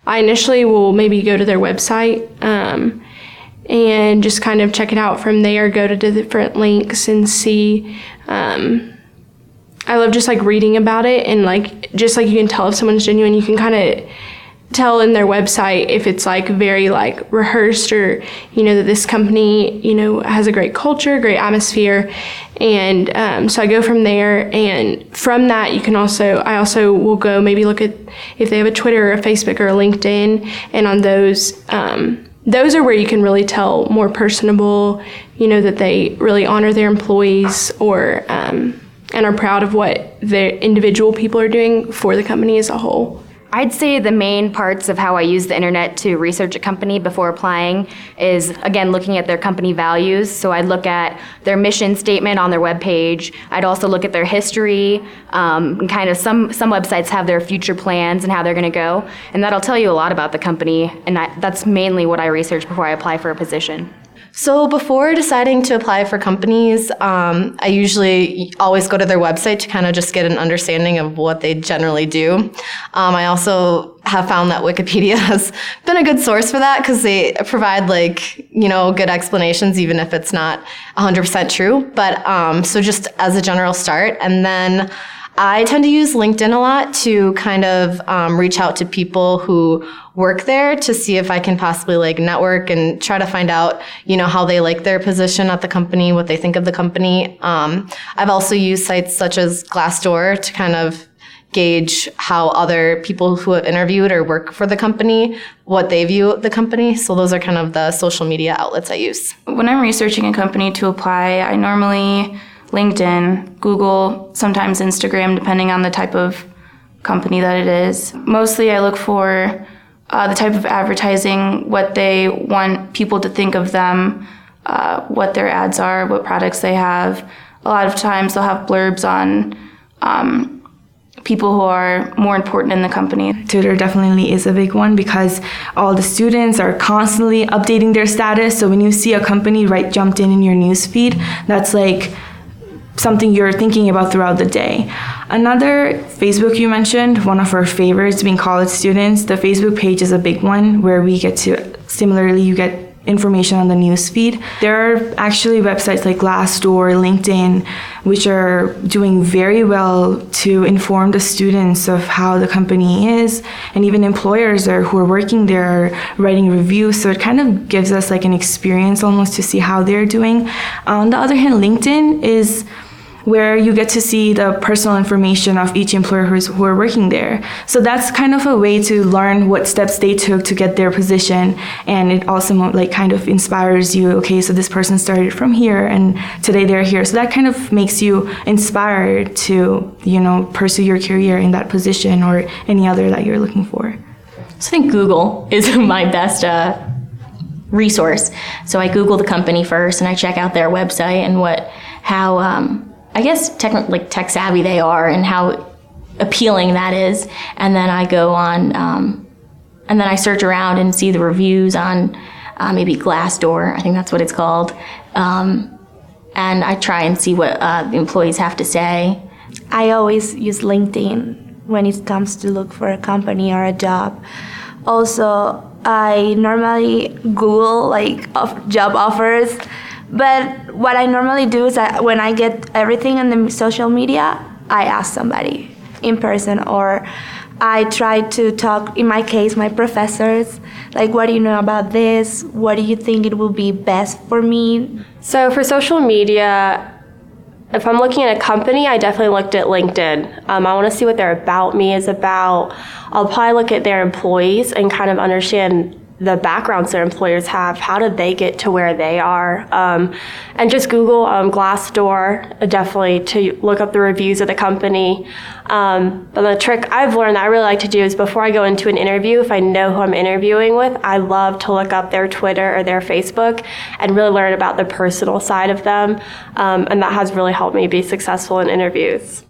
I initially will maybe go to their website and just kind of check it out from there, go to different links and see. I love just like reading about it, and like just like you can tell if someone's genuine, you can kind of tell in their website if it's like very like rehearsed, or that this company has a great culture, great atmosphere. And so I go from there, and from that I also will go maybe look at if they have a Twitter or a Facebook or a LinkedIn, and on those are where you can really tell more personable, that they really honor their employees, or and are proud of what the individual people are doing for the company as a whole. I'd say the main parts of how I use the internet to research a company before applying is, again, looking at their company values. So I'd look at their mission statement on their webpage. I'd also look at their history, and kind of some websites have their future plans and how they're going to go. And that'll tell you a lot about the company. And that's mainly what I research before I apply for a position. So before deciding to apply for companies, I usually always go to their website to kind of just get an understanding of what they generally do. I also have found that Wikipedia has been a good source for that, because they provide good explanations, even if it's not 100% true. But so just as a general start, and then I tend to use LinkedIn a lot to kind of reach out to people who work there to see if I can possibly network and try to find out, how they like their position at the company, what they think of the company. I've also used sites such as Glassdoor to kind of gauge how other people who have interviewed or work for the company, what they view the company. So those are kind of the social media outlets I use. When I'm researching a company to apply, I normally LinkedIn, Google, sometimes Instagram, depending on the type of company that it is. Mostly I look for the type of advertising, what they want people to think of them, what their ads are, what products they have. A lot of times they'll have blurbs on people who are more important in the company. Twitter definitely is a big one, because all the students are constantly updating their status. So when you see a company jumped in your newsfeed, that's something you're thinking about throughout the day. Another, Facebook you mentioned, one of our favorites being college students. The Facebook page is a big one where we get to, similarly, you get information on the news feed. There are actually websites like Glassdoor, LinkedIn, which are doing very well to inform the students of how the company is, and even employers who are working there are writing reviews. So it kind of gives us an experience almost to see how they're doing. On the other hand, LinkedIn is where you get to see the personal information of each employer who are working there. So that's kind of a way to learn what steps they took to get their position, and it also kind of inspires you. Okay, so this person started from here and today they're here. So that kind of makes you inspired to, pursue your career in that position or any other that you're looking for. So I think Google is my best resource. So I Google the company first, and I check out their website and how I guess tech savvy they are and how appealing that is. And then I go on, and then I search around and see the reviews on maybe Glassdoor, I think that's what it's called. And I try and see what the employees have to say. I always use LinkedIn when it comes to look for a company or a job. Also, I normally Google job offers. But what I normally do is when I get everything on the social media, I ask somebody in person, or I try to talk, in my case, my professors, what do you know about this? What do you think it will be best for me? So for social media, if I'm looking at a company, I definitely looked at LinkedIn. I want to see what their About Me is about. I'll probably look at their employees and kind of understand the backgrounds their employers have. How did they get to where they are? And just Google Glassdoor, definitely, to look up the reviews of the company. But the trick I've learned that I really like to do is before I go into an interview, if I know who I'm interviewing with, I love to look up their Twitter or their Facebook and really learn about the personal side of them. And that has really helped me be successful in interviews.